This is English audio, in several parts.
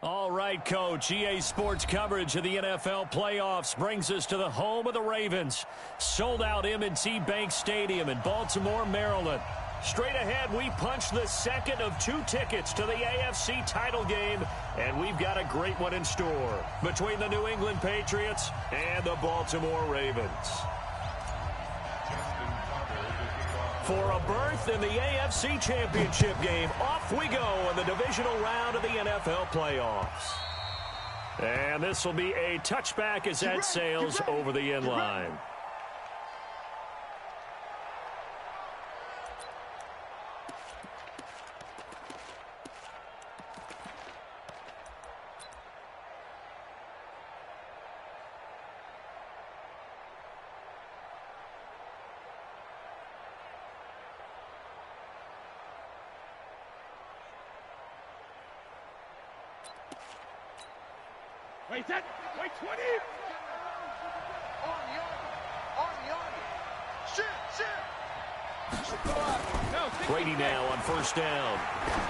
All right, Coach. EA Sports coverage of the NFL playoffs brings us to the home of the Ravens. Sold-out M&T Bank Stadium in Baltimore, Maryland. Straight ahead, we punch the second of 2 tickets to the AFC title game, and we've got a great one in store between the New England Patriots and the Baltimore Ravens. For a berth in the AFC Championship game, off we go in the divisional round of the NFL playoffs. And this will be a touchback as that sails over the end line. Wait 20. Brady now on first down.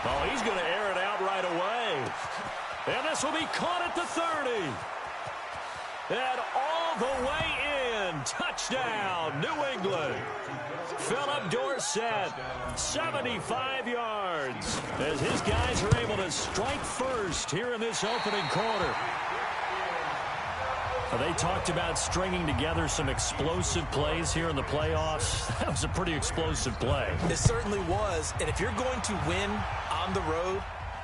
Oh, he's going to air it out right away. And this will be caught at the 30. And all the way in. Touchdown, New England. Philip Dorsett, 75 yards, as his guys are able to strike first here in this opening quarter. They talked about stringing together some explosive plays here in the playoffs. That was a pretty explosive play. It certainly was, and if you're going to win on the road,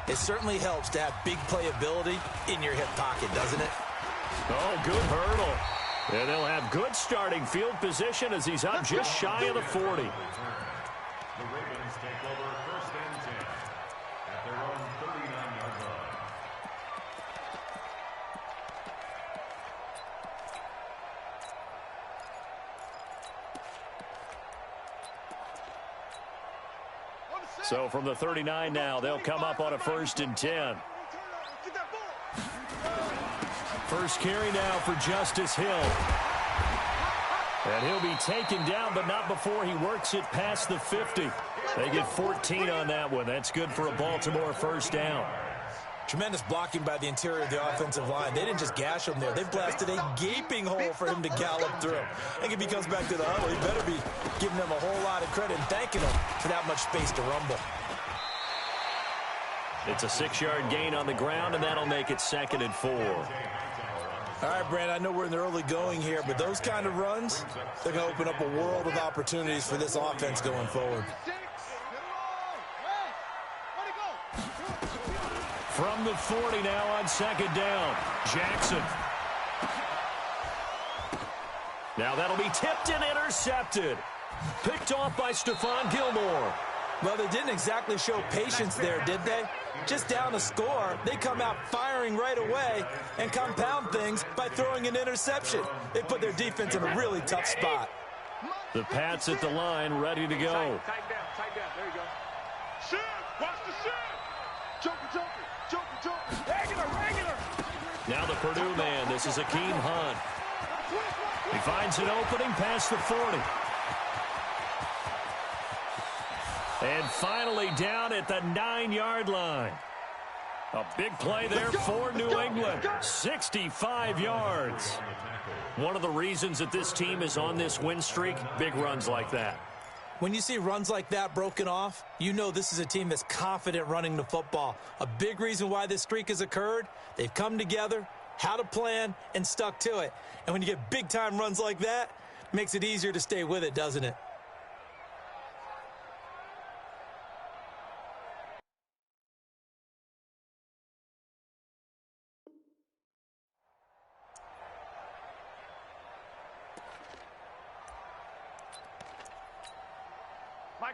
it certainly helps to have big playability in your hip pocket, doesn't it? Oh, good hurdle. And they'll have good starting field position as he's up just shy of the 40. The Ravens take over first and 10 at their own 39-yard line. So from the 39 now, they'll come up on a first and 10. First carry now for Justice Hill. And he'll be taken down, but not before he works it past the 50. They get 14 on that one. That's good for a Baltimore first down. Tremendous blocking by the interior of the offensive line. They didn't just gash him there. They blasted a gaping hole for him to gallop through. I think if he comes back to the huddle, he better be giving them a whole lot of credit and thanking them for that much space to rumble. It's a 6-yard gain on the ground, and that'll make it 2nd and 4. All right, Brand, I know we're in the early going here, but those kind of runs, they're going to open up a world of opportunities for this offense going forward. From the 40 now on 2nd down, Jackson. Now that'll be tipped and intercepted. Picked off by Stephon Gilmore. Well, they didn't exactly show patience there, did they? Just down a score, they come out firing right away and compound things by throwing an interception. They put their defense in a really tough spot. The Pats at the line, ready to go. Tight down. There you go. Shoot! Watch the shoot! Joker. Regular. Now the Purdue man. This is Akeem Hunt. He finds an opening past the 40. And finally down at the 9-yard line. A big play there for New England. 65 yards. One of the reasons that this team is on this win streak, big runs like that. When you see runs like that broken off, you know this is a team that's confident running the football. A big reason why this streak has occurred, they've come together, had a plan, and stuck to it. And when you get big-time runs like that, it makes it easier to stay with it, doesn't it?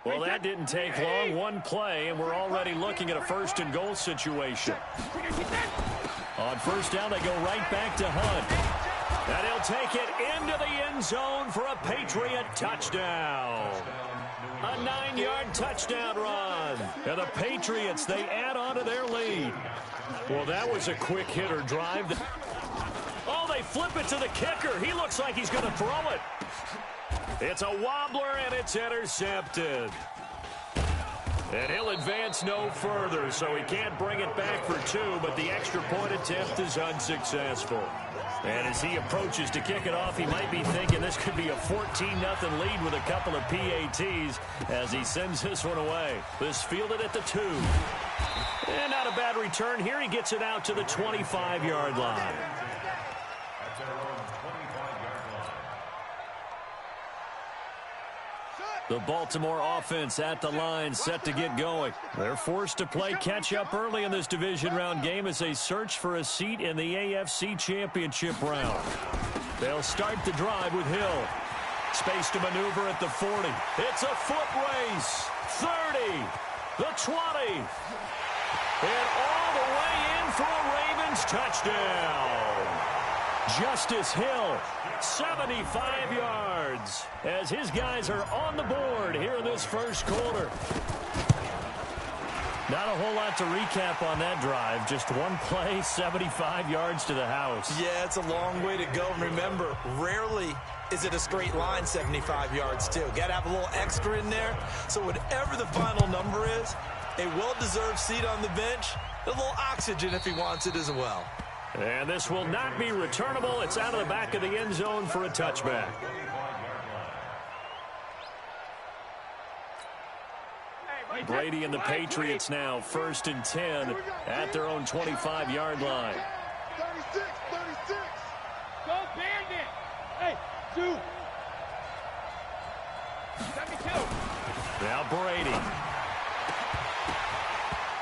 Well, that didn't take long. One play, and we're already looking at a first-and-goal situation. On first down, they go right back to Hunt. And he'll take it into the end zone for a Patriot touchdown. A 9-yard touchdown run. And the Patriots, they add on to their lead. Well, that was a quick hitter drive. Oh, they flip it to the kicker. He looks like he's going to throw it. It's a wobbler, and it's intercepted. And he'll advance no further, so he can't bring it back for two, but the extra point attempt is unsuccessful. And as he approaches to kick it off, he might be thinking this could be a 14-0 lead with a couple of PATs as he sends this one away. This fielded at the 2. And not a bad return here. He gets it out to the 25-yard line. The Baltimore offense at the line, set to get going. They're forced to play catch-up early in this division round game as they search for a seat in the AFC Championship round. They'll start the drive with Hill. Space to maneuver at the 40. It's a foot race. 30. The 20. And all the way in for a Ravens touchdown. Justice Hill, 75 yards, as his guys are on the board here in this first quarter. Not a whole lot to recap on that drive. Just one play, 75 yards to the house. Yeah, it's a long way to go. And remember, rarely is it a straight line 75 yards, too. Got to have a little extra in there. So whatever the final number is, a well-deserved seat on the bench, a little oxygen if he wants it as well. And this will not be returnable. It's out of the back of the end zone for a touchback. Brady and the Patriots now 1st and 10 at their own 25-yard line. 36, 36. Go Bandit. Hey, 2. 72. Now Brady.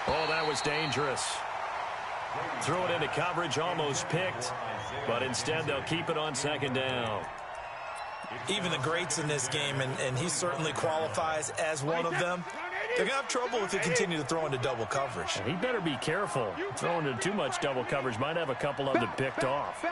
Oh, that was dangerous. Threw it into coverage, almost picked, but instead they'll keep it on 2nd down. Even the greats in this game, and he certainly qualifies as one of them, they're going to have trouble if they continue to throw into double coverage. He better be careful. Throwing into too much double coverage might have a couple of them picked off.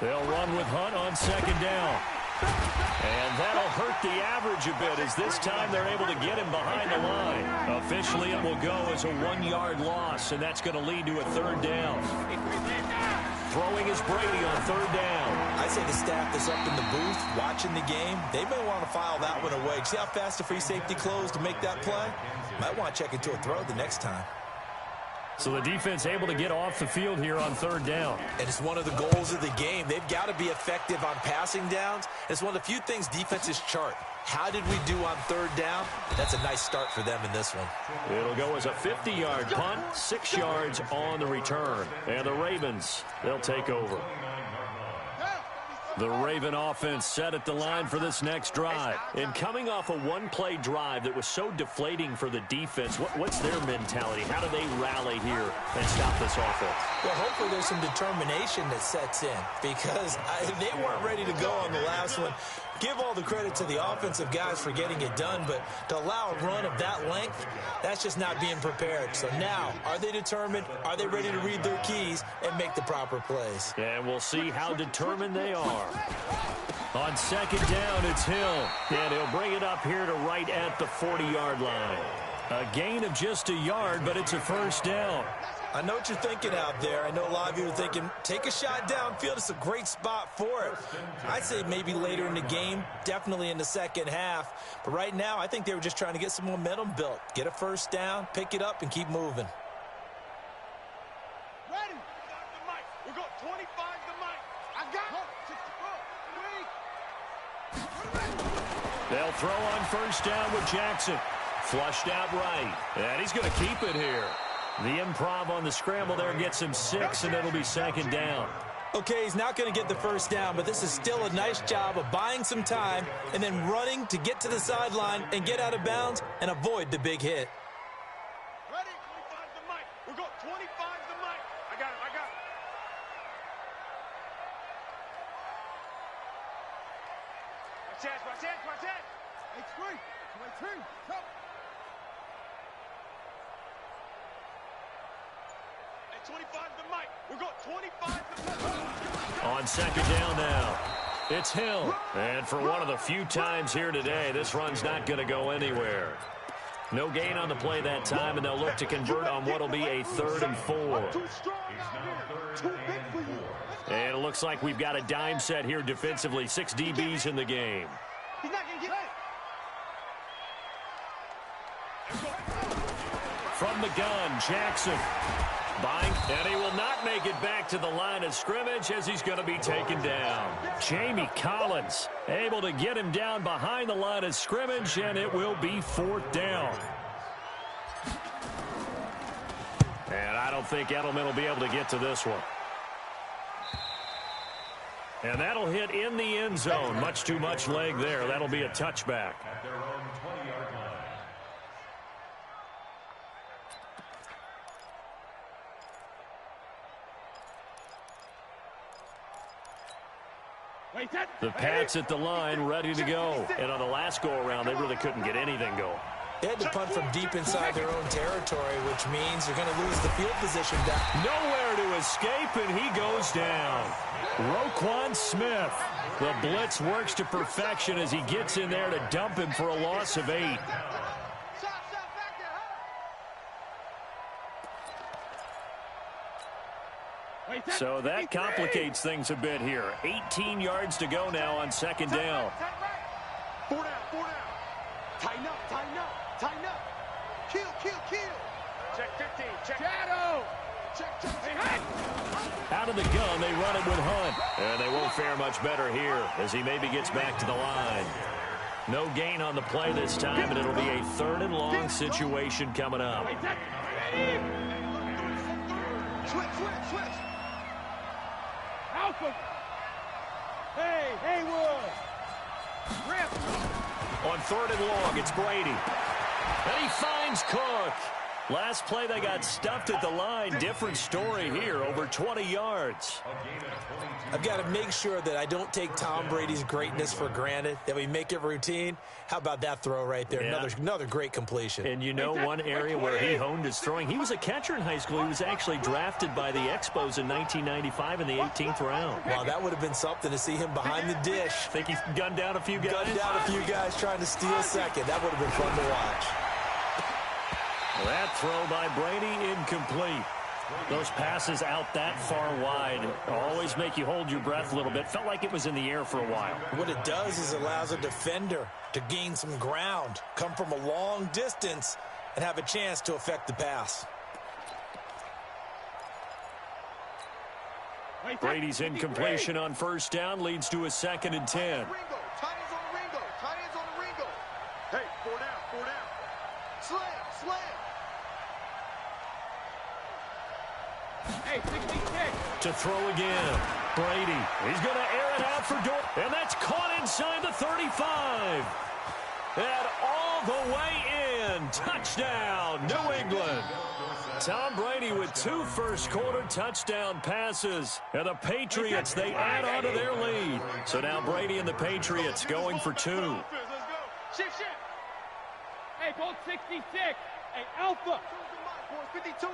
They'll run with Hunt on 2nd down. And that'll hurt the average a bit as this time they're able to get him behind the line. Officially, it will go as a 1-yard loss, and that's going to lead to a 3rd down. Throwing is Brady on 3rd down. I say the staff that's up in the booth watching the game, they may want to file that one away. See how fast the free safety closed to make that play? Might want to check into a throw the next time. So the defense able to get off the field here on 3rd down. And it's one of the goals of the game. They've got to be effective on passing downs. It's one of the few things defenses chart. How did we do on 3rd down? That's a nice start for them in this one. It'll go as a 50-yard punt, 6 yards on the return. And the Ravens, they'll take over. The Raven offense set at the line for this next drive. And coming off a one-play drive that was so deflating for the defense, what's their mentality? How do they rally here and stop this offense? Well, hopefully there's some determination that sets in because they weren't ready to go on the last one. Give all the credit to the offensive guys for getting it done, but to allow a run of that length, that's just not being prepared. So now, are they determined? Are they ready to read their keys and make the proper plays? And we'll see how determined they are. On 2nd down, it's Hill. And he'll bring it up here to right at the 40-yard line. A gain of just a yard, but it's a 1st down. I know what you're thinking out there. I know a lot of you are thinking, take a shot downfield. It's a great spot for it. I'd say maybe later in the game, definitely in the second half. But right now, I think they were just trying to get some momentum built. Get a 1st down, pick it up, and keep moving. Ready. We got 25 to Mike. I got it. They'll throw on 1st down with Jackson. Flushed out right. And he's going to keep it here. The improv on the scramble there gets him 6, and it'll be 2nd down. Okay, he's not going to get the 1st down, but this is still a nice job of buying some time and then running to get to the sideline and get out of bounds and avoid the big hit. Ready. 25 to Mike. We got 25 to Mike. I got it. My chance. It's free. My team. Come. 25 to Mike. We got 25 to Mike. On 2nd down now, it's Hill. And for one of the few times here today, this run's not going to go anywhere. No gain on the play that time, and they'll look to convert on what will be a 3rd and 4. And it looks like we've got a dime set here defensively. 6 DBs in the game. He's not going to get it. from the gun. Jackson. And he will not make it back to the line of scrimmage as he's going to be taken down. Jamie Collins able to get him down behind the line of scrimmage, and it will be 4th down. And I don't think Edelman will be able to get to this one. And that'll hit in the end zone. Much too much leg there. That'll be a touchback. At their own 20-yard line. The Pats at the line, ready to go. And on the last go-around, they really couldn't get anything going. They had to punt from deep inside their own territory, which means they're going to lose the field position back. Nowhere to escape, and he goes down. Roquan Smith. The blitz works to perfection as he gets in there to dump him for a loss of 8. So that complicates things a bit here. 18 yards to go now on 2nd down. 4 down, 4 down. Tighten up, tighten up, tighten up. Kill, kill, kill. Check 15, check. Shadow. Check, check, check. Out of the gun, they run it with Hunt. And they won't fare much better here as he maybe gets back to the line. No gain on the play this time, and it'll be a 3rd and long situation coming up. Switch, switch, switch. Alpha. Hey, Haywood. Rip. On 3rd and long, it's Brady. And he finds Cook. Last play, they got stuffed at the line. Different story here, over 20 yards. I've got to make sure that I don't take Tom Brady's greatness for granted, that we make it routine. How about that throw right there? Yeah. Another great completion. And you know one area where he honed his throwing, he was a catcher in high school. He was actually drafted by the Expos in 1995 in the 18th round. Wow, that would have been something to see him behind the dish. Think he gunned down a few guys? Gunned down a few guys trying to steal second. That would have been fun to watch. That throw by Brady, incomplete. Those passes out that far wide always make you hold your breath a little bit. Felt like it was in the air for a while. What it does is allows a defender to gain some ground, come from a long distance, and have a chance to affect the pass. Brady's incompletion on 1st down leads to a 2nd and 10. Ringo, tight ends on the Ringo, tight ends on the Ringo. Hey, 4 down, 4 down. Slam, slam. Hey, 66. To throw again. Brady. He's going to air it out for Dor. And that's caught inside the 35. And all the way in. Touchdown, New England. Tom Brady with 2 first-quarter touchdown passes. And the Patriots, they add on to their lead. So now Brady and the Patriots going for 2. Let's go. Shift, shift. Hey, Colt 66. Hey, Alpha. 52.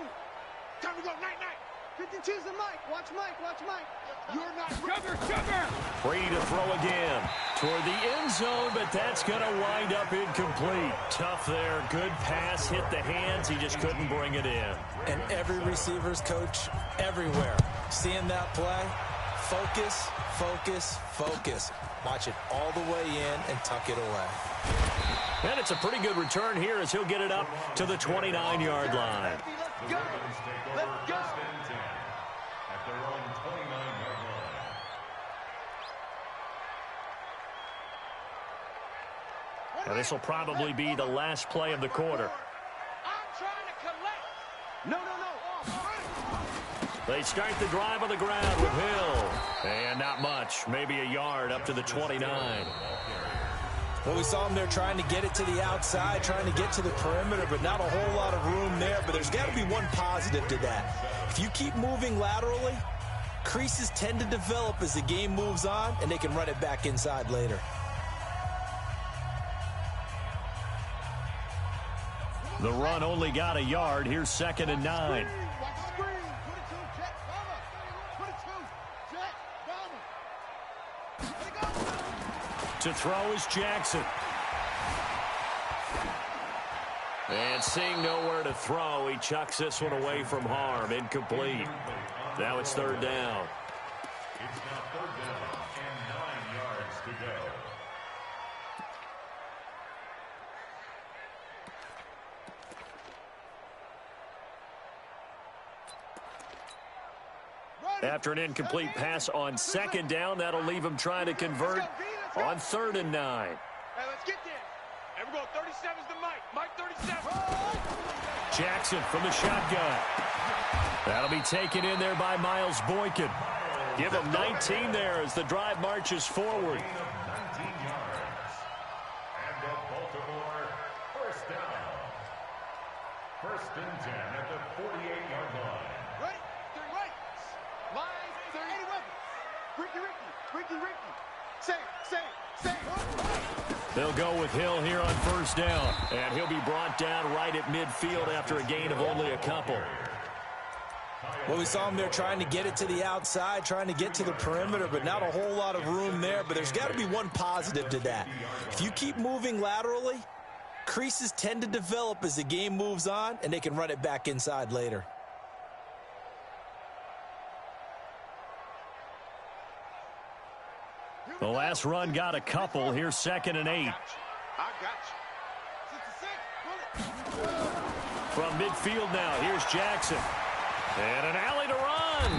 Time to go, night, night. 52's the Mike. Watch Mike, watch Mike. You're not Sugar, sugar. Brady to throw again toward the end zone, but that's going to wind up incomplete. Tough there. Good pass. Hit the hands. He just couldn't bring it in. And every receiver's coach everywhere. Seeing that play, focus, focus, focus. Watch it all the way in and tuck it away. And it's a pretty good return here as he'll get it up to the 29-yard line. Let's go. Let's go. At their own 29-yard line. And this will probably be the last play of the quarter. I'm trying to collect. No, no, no. They start the drive on the ground with Hill. And not much, maybe a yard up to the 29. Well, we saw him there trying to get it to the outside, trying to get to the perimeter, but not a whole lot of room there. But there's got to be one positive to that. If you keep moving laterally, creases tend to develop as the game moves on, and they can run it back inside later. The run only got a yard. Here's 2nd and 9. Watch the screen. 22, jet, bomber. 22, jet, bomber. Let it go. To throw is Jackson. And seeing nowhere to throw, he chucks this one away from harm. Incomplete. Now it's 3rd down. It's now 3rd down and 9 yards to go. After an incomplete pass on second down, that'll leave him trying to convert on 3rd and 9. Hey, let's get there. And we're going 37's to Mike. Mike 37. Jackson from the shotgun. That'll be taken in there by Miles Boykin. Give him 19 there as the drive marches forward. 19 yards. And the Baltimore first down. 1st and 10 at the 48-yard line. Ready? Right. Line 30. Ricky. Say. They'll go with Hill here on 1st down. And he'll be brought down right at midfield after a gain of only a couple. Well, we saw him there trying to get it to the outside, trying to get to the perimeter, but not a whole lot of room there. But there's got to be one positive to that. If you keep moving laterally, creases tend to develop as the game moves on, and they can run it back inside later. The last run got a couple. Here's 2nd and 8. I got you. From midfield now, here's Jackson. And an alley to run.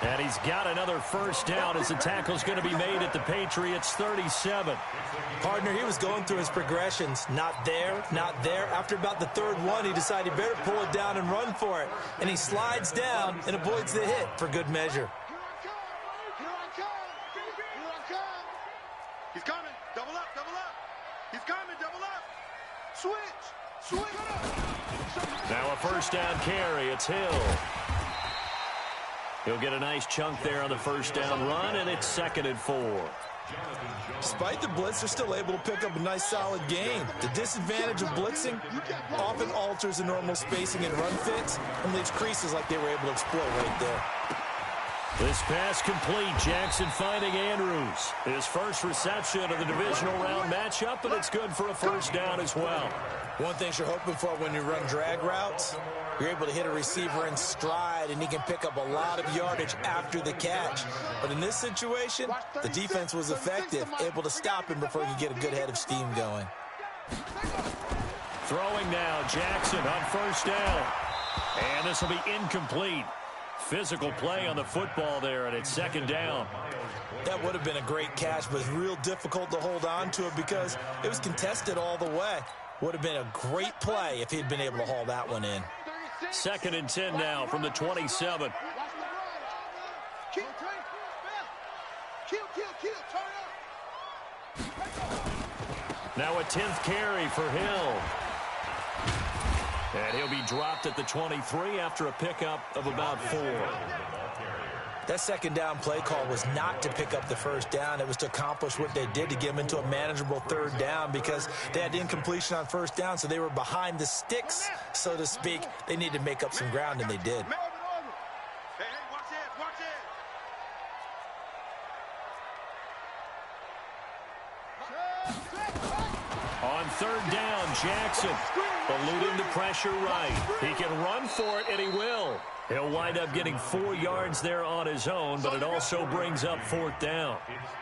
And he's got another 1st down as the tackle's going to be made at the Patriots 37. Partner, he was going through his progressions. Not there, not there. After about the 3rd one, he decided he better pull it down and run for it. And he slides down and avoids the hit for good measure. Here I come. He's coming. Double up. He's coming. Double up. Switch. Now a 1st down carry. It's Hill. He'll get a nice chunk there on the 1st down run, and it's 2nd and 4. Despite the blitz, they're still able to pick up a nice solid gain. The disadvantage of blitzing often alters the normal spacing and run fits and leaves creases like they were able to exploit right there. This pass complete. Jackson finding Andrews. His first reception of the divisional round matchup, and it's good for a 1st down as well. One thing you're hoping for when you run drag routes, you're able to hit a receiver in stride, and he can pick up a lot of yardage after the catch. But in this situation, the defense was effective, able to stop him before he could get a good head of steam going. Throwing now, Jackson on 1st down. And this will be incomplete. Physical play on the football there, and it's 2nd down. That would have been a great catch, but it's real difficult to hold on to it because it was contested all the way. Would have been a great play if he'd been able to haul that one in. 2nd and 10 now from the 27. Now a 10th carry for Hill. And he'll be dropped at the 23 after a pickup of about 4. That 2nd down play call was not to pick up the 1st down. It was to accomplish what they did to get them into a manageable 3rd down because they had incompletion on 1st down, so they were behind the sticks, so to speak. They needed to make up some ground, and they did. Hey, watch it. On 3rd down, Jackson eluding the pressure right. He can run for it, and he will. He'll wind up getting 4 yards there on his own, but it also brings up 4th down.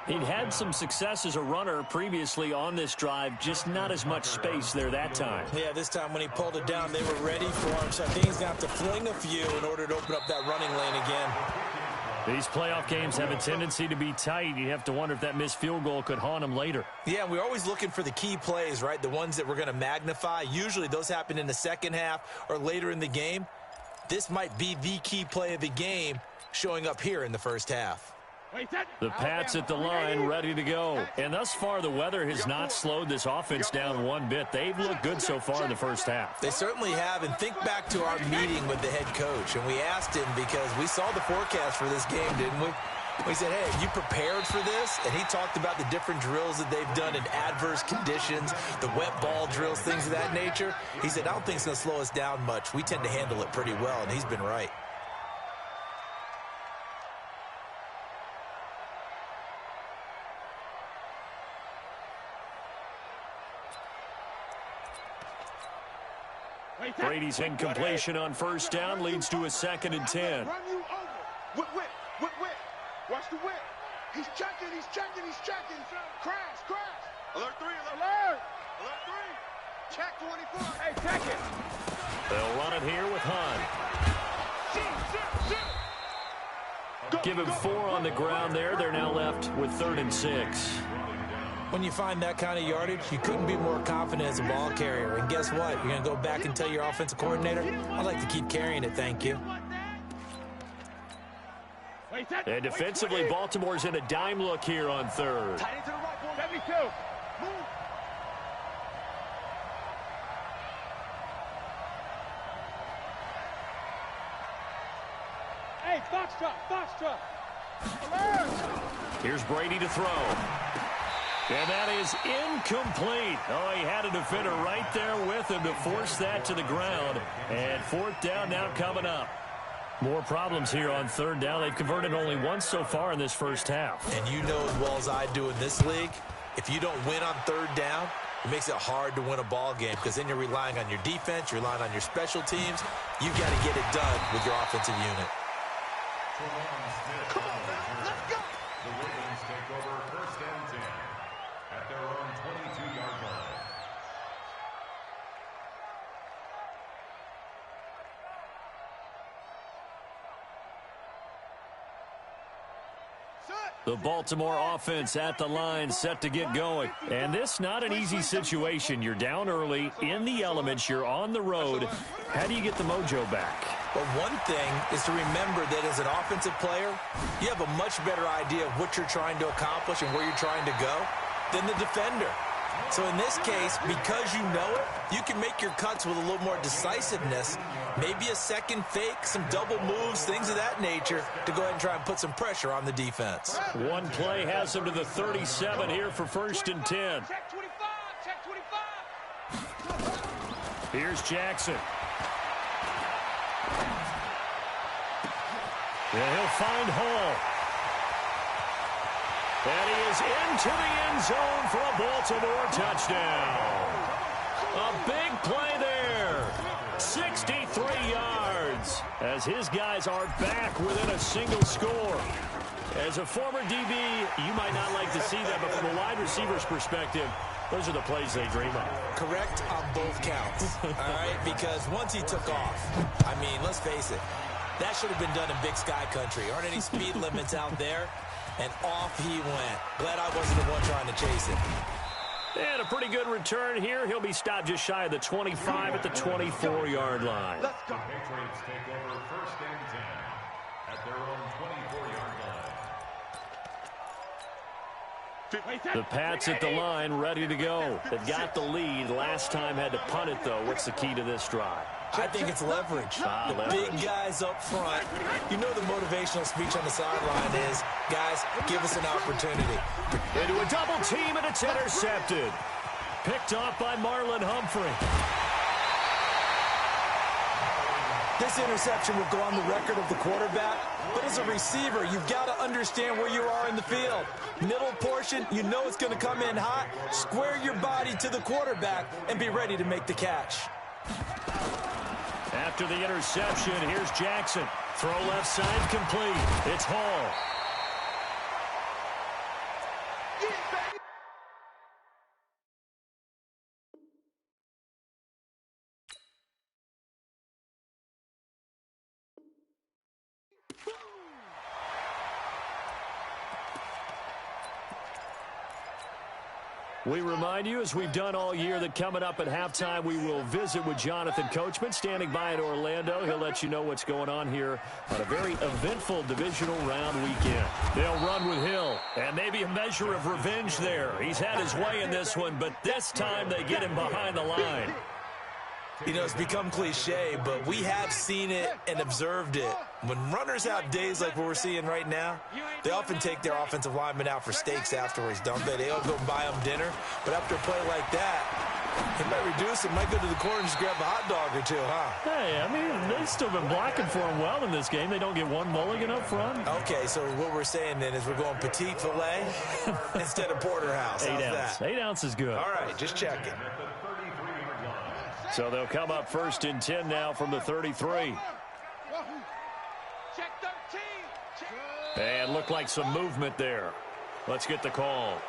He'd had some success as a runner previously on this drive, just not as much space there that time. Yeah, this time when he pulled it down, they were ready for him, so I think he's going to have to fling a few in order to open up that running lane again. These playoff games have a tendency to be tight. You have to wonder if that missed field goal could haunt him later. Yeah, we're always looking for the key plays, right? The ones that we're going to magnify. Usually those happen in the 2nd half or later in the game. This might be the key play of the game showing up here in the 1st half. The Pats at the line ready to go. And thus far, the weather has not slowed this offense down one bit. They've looked good so far in the 1st half. They certainly have. And think back to our meeting with the head coach. And we asked him because we saw the forecast for this game, didn't we? We said, hey, have you prepared for this? And he talked about the different drills that they've done in adverse conditions, the wet ball drills, things of that nature. He said, I don't think it's going to slow us down much. We tend to handle it pretty well, and he's been right. Brady's incompletion on 1st down leads to a 2nd and 10. Run you over. Whip. Watch the whip. He's checking. Crash. Alert 3. Alert 3. Check 24. Hey, check it. They'll run it here with Hunt. Give him 4 on the ground there. They're now left with 3rd and 6. When you find that kind of yardage, you couldn't be more confident as a ball carrier. And guess what? You're going to go back and tell your offensive coordinator, I'd like to keep carrying it, thank you. And defensively, Baltimore's in a dime look here on 3rd. 72. Hey, Foxtrot. Here's Brady to throw. And that is incomplete. Oh, he had a defender right there with him to force that to the ground. And 4th down now coming up. More problems here on 3rd down. They've converted only once so far in this first half. And you know as well as I do in this league, if you don't win on 3rd down, it makes it hard to win a ball game because then you're relying on your defense, you're relying on your special teams. You've got to get it done with your offensive unit. Come on, man. Let's go. The Ravens take over 1st and 10 at their own 22-yard line. The Baltimore offense at the line, set to get going. And this not an easy situation. You're down early, in the elements, you're on the road. How do you get the mojo back? But one thing is to remember that as an offensive player, you have a much better idea of what you're trying to accomplish and where you're trying to go than the defender. So in this case, because you know it, you can make your cuts with a little more decisiveness, maybe a second fake, some double moves, things of that nature, to go ahead and try and put some pressure on the defense. One play has him to the 37 here for 1st and 10. Check 25. Here's Jackson. And he'll find Hall. And he is into the end zone for a Baltimore touchdown. A big play there. 63 yards as his guys are back within a single score. As a former DB, you might not like to see that, but from a wide receiver's perspective, those are the plays they dream of. Correct on both counts, all right? Because once he took off, I mean, let's face it, that should have been done in Big Sky Country. Aren't any speed limits out there? And off he went. Glad I wasn't the one trying to chase it. And a pretty good return here. He'll be stopped just shy of the 25 at the 24-yard line. The Patriots take over 1st and 10 at their own 24-yard line. The Pats at the line, ready to go. They've got the lead. Last time had to punt it, though. What's the key to this drive? I think it's leverage. The big guys up front. You know the motivational speech on the sideline is, guys, give us an opportunity. Into a double team, and it's intercepted. Picked off by Marlon Humphrey. This interception will go on the record of the quarterback, but as a receiver, you've got to understand where you are in the field. Middle portion, you know it's going to come in hot. Square your body to the quarterback and be ready to make the catch. After the interception, here's Jackson. Throw left side complete. It's Hall. We remind you, as we've done all year, that coming up at halftime, we will visit with Jonathan Coachman, standing by in Orlando. He'll let you know what's going on here on a very eventful divisional round weekend. They'll run with Hill, and maybe a measure of revenge there. He's had his way in this one, but this time they get him behind the line. You know, it's become cliche, but we have seen it and observed it. When runners have days like what we're seeing right now, they often take their offensive linemen out for steaks afterwards, don't they? They'll go buy them dinner. But after a play like that, he might reduce it, might go to the corner and just grab a hot dog or two, huh? Hey, I mean, they've still been blocking for him well in this game. They don't get one mulligan up front. Okay, so what we're saying then is we're going petite filet instead of porterhouse. How's 8 ounce. that? 8 ounce is good. All right, just checking. So they'll come up 1st and 10 now from the 33. Check 13. Check. And looked like some movement there. Let's get the call.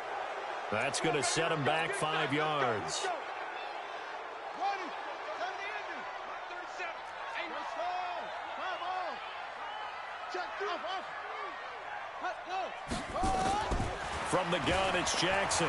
That's going to set him back 5 yards. From the gun, it's Jackson.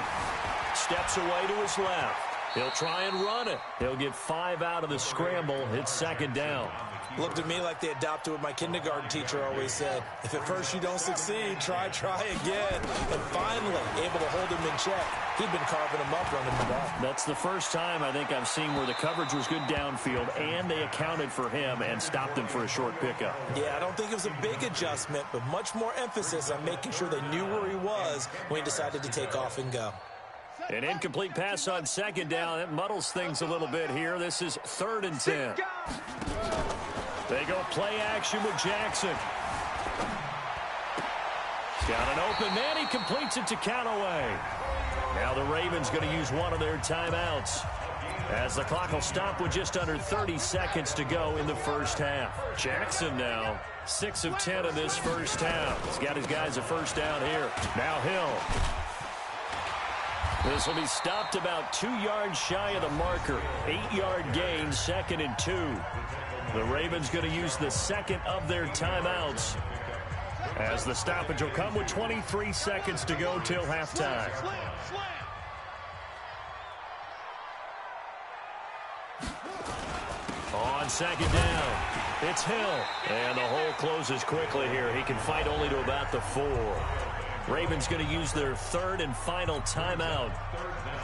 Steps away to his left. He'll try and run it. He'll get 5 out of the scramble. It's second down. Looked to me like they adopted what my kindergarten teacher always said. If at first you don't succeed, try again. And finally, able to hold him in check. He'd been carving him up running the ball. That's the first time I think I've seen where the coverage was good downfield, and they accounted for him and stopped him for a short pickup. Yeah, I don't think it was a big adjustment, but much more emphasis on making sure they knew where he was when he decided to take off and go. An incomplete pass on second down. It muddles things a little bit here. This is 3rd and 10. They go play action with Jackson. He's got an open man. He completes it to Callaway. Now the Ravens going to use one of their timeouts, as the clock will stop with just under 30 seconds to go in the first half. Jackson now 6 of 10 in this first half. He's got his guys a first down here. Now Hill. This will be stopped about 2 yards shy of the marker. 8-yard gain, 2nd and 2. The Ravens going to use the second of their timeouts, as the stoppage will come with 23 seconds to go till halftime. On second down, it's Hill. And the hole closes quickly here. He can fight only to about the 4. Ravens going to use their 3rd and final timeout,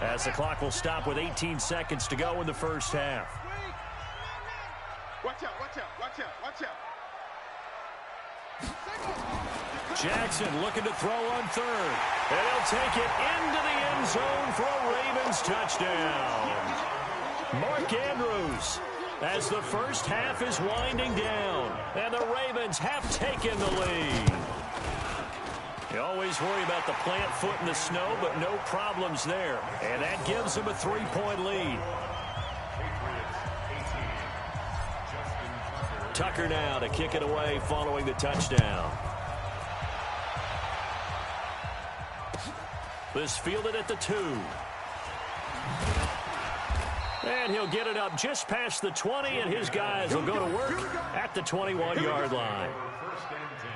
as the clock will stop with 18 seconds to go in the first half. Watch out, watch out, watch out, watch out. Jackson looking to throw on 3rd. And he'll take it into the end zone for a Ravens touchdown. Mark Andrews, as the first half is winding down, and the Ravens have taken the lead. You always worry about the plant foot in the snow, but no problems there. And that gives them a 3-point lead. Tucker now to kick it away following the touchdown. This fielded at the 2. And he'll get it up just past the 20, and his guys will go to work at the 21-yard line. First and 10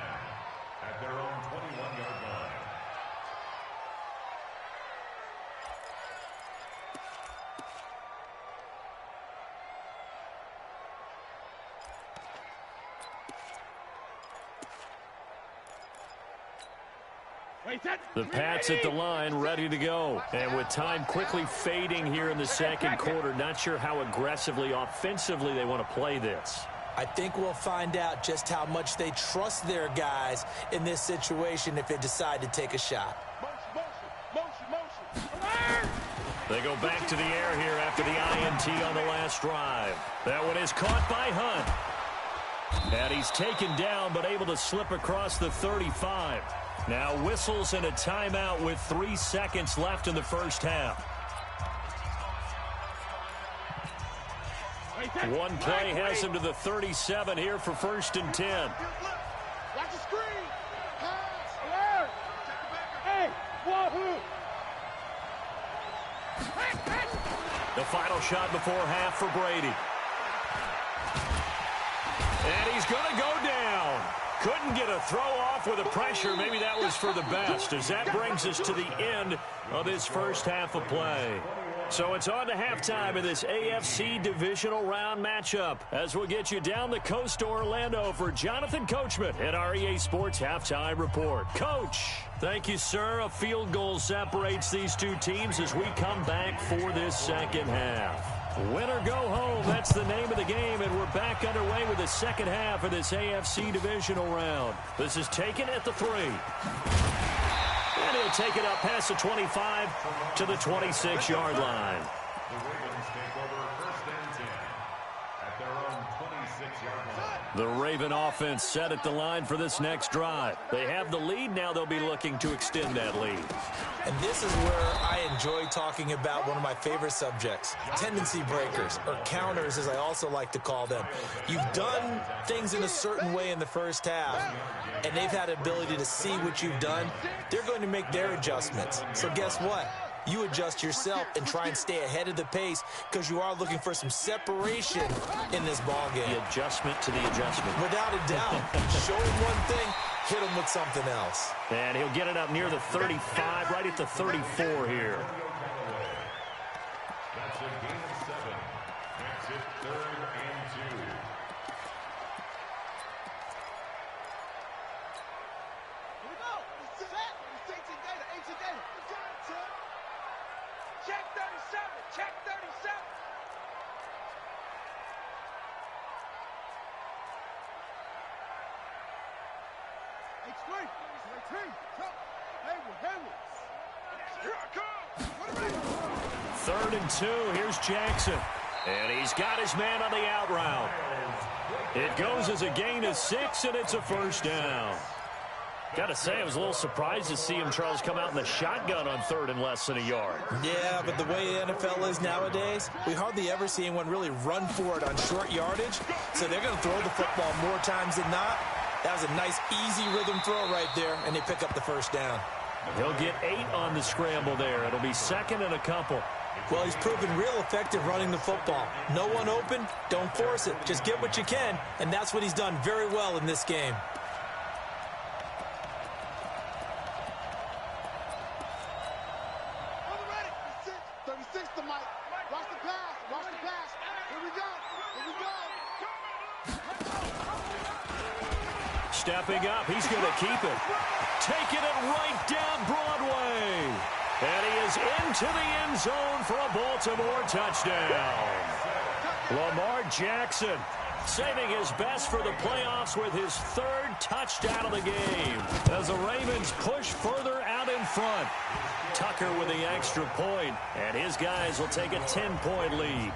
at their own 21-yard line. The Pats at the line, ready to go. And with time quickly fading here in the second quarter, not sure how aggressively, offensively they want to play this. I think we'll find out just how much they trust their guys in this situation if they decide to take a shot. They go back to the air here after the INT on the last drive. That one is caught by Hunt. And he's taken down, but able to slip across the 35. Now whistles and a timeout with 3 seconds left in the first half. One play has him to the 37 here for 1st and 10. Watch the screen. Pass. Alert. Hey, wahoo. The final shot before half for Brady. And he's going to go down. Couldn't get a throw off with the pressure. Maybe that was for the best, as that brings us to the end of this first half of play. So it's on to halftime in this AFC Divisional Round matchup, as we'll get you down the coast to Orlando for Jonathan Coachman at our EA Sports Halftime Report. Coach, thank you, sir. A field goal separates these two teams as we come back for this second half. Win or go home, that's the name of the game, and we're back underway with the second half of this AFC Divisional Round. This is taken at the 3. And he'll take it up past the 25 to the 26-yard line. The Ravens take over 1st and 10 at their own 26-yard line. The Raven offense set at the line for this next drive. They have the lead. Now they'll be looking to extend that lead. And this is where I enjoy talking about one of my favorite subjects, tendency breakers, or counters as I also like to call them. You've done things in a certain way in the first half, and they've had the ability to see what you've done. They're going to make their adjustments. So guess what? You adjust yourself and try and stay ahead of the pace, because you are looking for some separation in this ball game. The adjustment to the adjustment. Without a doubt. Show him one thing, hit him with something else. And he'll get it up near the 35, right at the 34 here. That's a gain of 7. Makes it 3rd and 2. Here we go. Set. Ancient data. Ancient data. Check 37. Check 37. H3. Hayward. Here I come. 3rd and 2. Here's Jackson. And he's got his man on the out route. It goes as a gain of 6, and it's a first down. Got to say, I was a little surprised to see him, Charles, come out in the shotgun on 3rd and less than a yard. Yeah, but the way the NFL is nowadays, we hardly ever see anyone really run for it on short yardage. So they're going to throw the football more times than not. That was a nice, easy rhythm throw right there, and they pick up the first down. He'll get 8 on the scramble there. It'll be 2nd and a couple. Well, he's proven real effective running the football. No one open, don't force it. Just get what you can, and that's what he's done very well in this game. On the ready. 36 to Mike. Watch the pass. Here we go. Stepping up, he's going to keep it. Taking it right down Broadway. And he is into the end zone for a Baltimore touchdown. Lamar Jackson saving his best for the playoffs with his 3rd touchdown of the game as the Ravens push further out in front. Tucker with the extra point, and his guys will take a 10-point lead.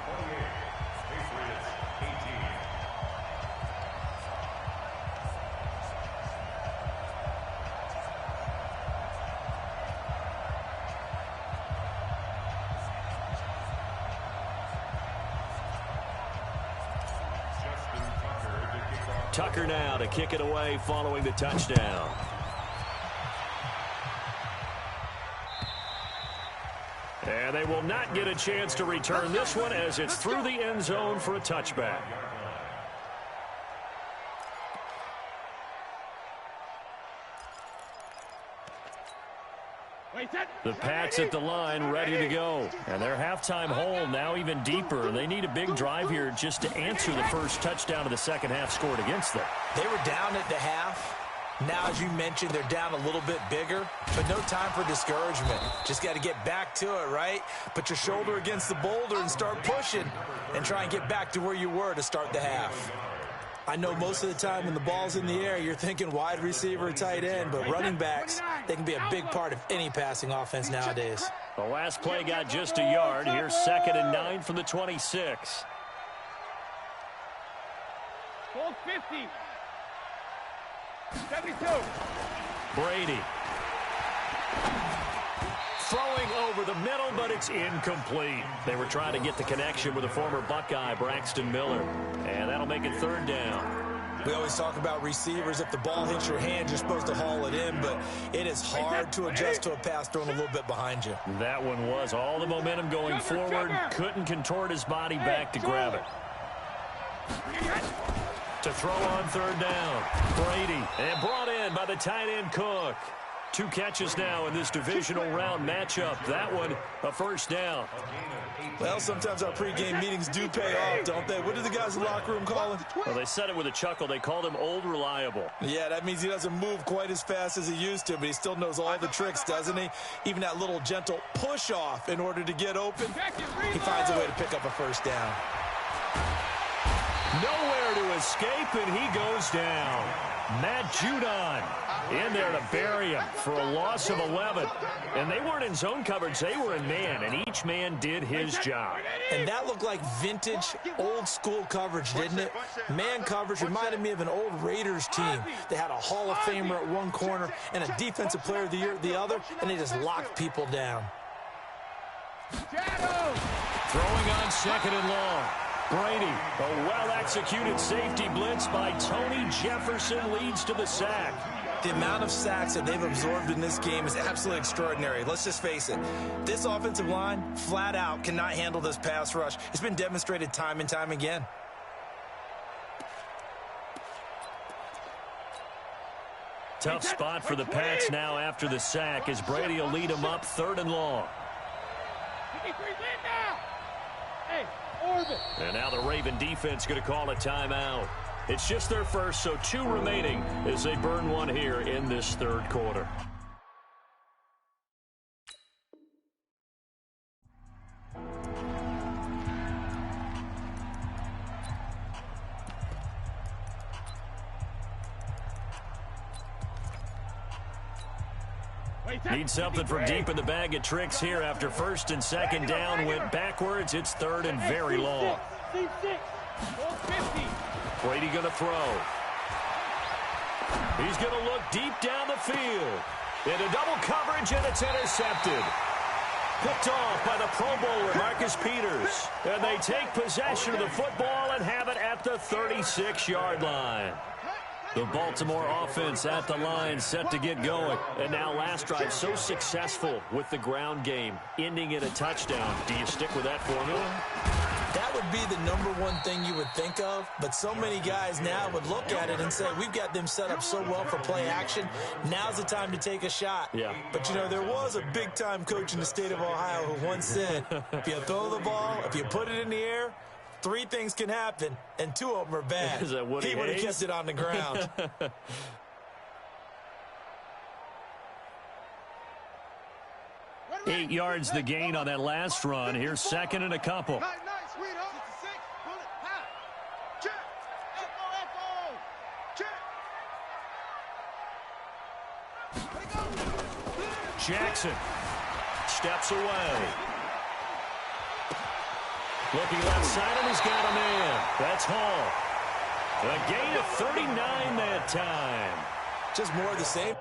Tucker now to kick it away following the touchdown. And they will not get a chance to return this one as it's through the end zone for a touchback. The Pats at the line ready to go. And their halftime hole now even deeper. They need a big drive here just to answer the first touchdown of the second half scored against them. They were down at the half. Now, as you mentioned, they're down a little bit bigger, but no time for discouragement. Just got to get back to it, right? Put your shoulder against the boulder and start pushing and try and get back to where you were to start the half. I know most of the time when the ball's in the air, you're thinking wide receiver, tight end, but running backs, they can be a big part of any passing offense nowadays. The last play got just a yard. Here's 2nd and 9 from the 26. Ball 50. 72. Brady. Throwing over the middle, but it's incomplete. They were trying to get the connection with the former Buckeye, Braxton Miller. And that'll make it 3rd down. We always talk about receivers. If the ball hits your hand, you're supposed to haul it in, but it is hard to adjust to a pass thrown a little bit behind you. That one was all the momentum going forward. Couldn't contort his body back to grab it. To throw on 3rd down. Brady, and brought in by the tight end Cook. 2 catches now in this divisional round matchup. That one, a first down. Well, sometimes our pregame meetings do pay off, don't they? What did the guys in the locker room call him? Well, they said it with a chuckle. They called him Old Reliable. Yeah, that means he doesn't move quite as fast as he used to, but he still knows all the tricks, doesn't he? Even that little gentle push-off in order to get open. He finds a way to pick up a first down. Nowhere to escape, and he goes down. Matt Judon in there to bury him for a loss of 11. And they weren't in zone coverage. They were in man, and each man did his job. And that looked like vintage, old-school coverage, didn't it? Man coverage reminded me of an old Raiders team. They had a Hall of Famer at one corner and a Defensive Player of the Year at the other, and they just locked people down. Throwing on 2nd and long. Brady, a well-executed safety blitz by Tony Jefferson leads to the sack. The amount of sacks that they've absorbed in this game is absolutely extraordinary. Let's just face it. This offensive line, flat out, cannot handle this pass rush. It's been demonstrated time and time again. Tough spot for the Pats now after the sack as Brady will lead them up 3rd and long. And now the Raven defense going to call a timeout. It's just their first, so 2 remaining as they burn one here in this 3rd quarter. Need something from deep in the bag of tricks here after 1st and 2nd down went backwards. It's 3rd and very long. Brady going to throw. He's going to look deep down the field. Into double coverage, and it's intercepted. Picked off by the Pro Bowler, Marcus Peters. And they take possession of the football and have it at the 36-yard line. The Baltimore offense at the line set to get going. And now last drive so successful with the ground game, ending in a touchdown. Do you stick with that formula? That would be the #1 thing you would think of, but so many guys now would look at it and say, we've got them set up so well for play action. Now's the time to take a shot. Yeah. But, you know, there was a big-time coach in the state of Ohio who once said, if you throw the ball, if you put it in the air, 3 things can happen, and 2 of them are bad. Is that Woody He would have Hayes? kept it on the ground. 8 yards the gain on that last run. Here's 2nd and a couple. Nice, sweetheart. 66. Pull it. High. Check. Echo. Check. Jackson steps away. Looking left side, and he's got him in. That's Hall. A gain of 39 that time. Just more of the same.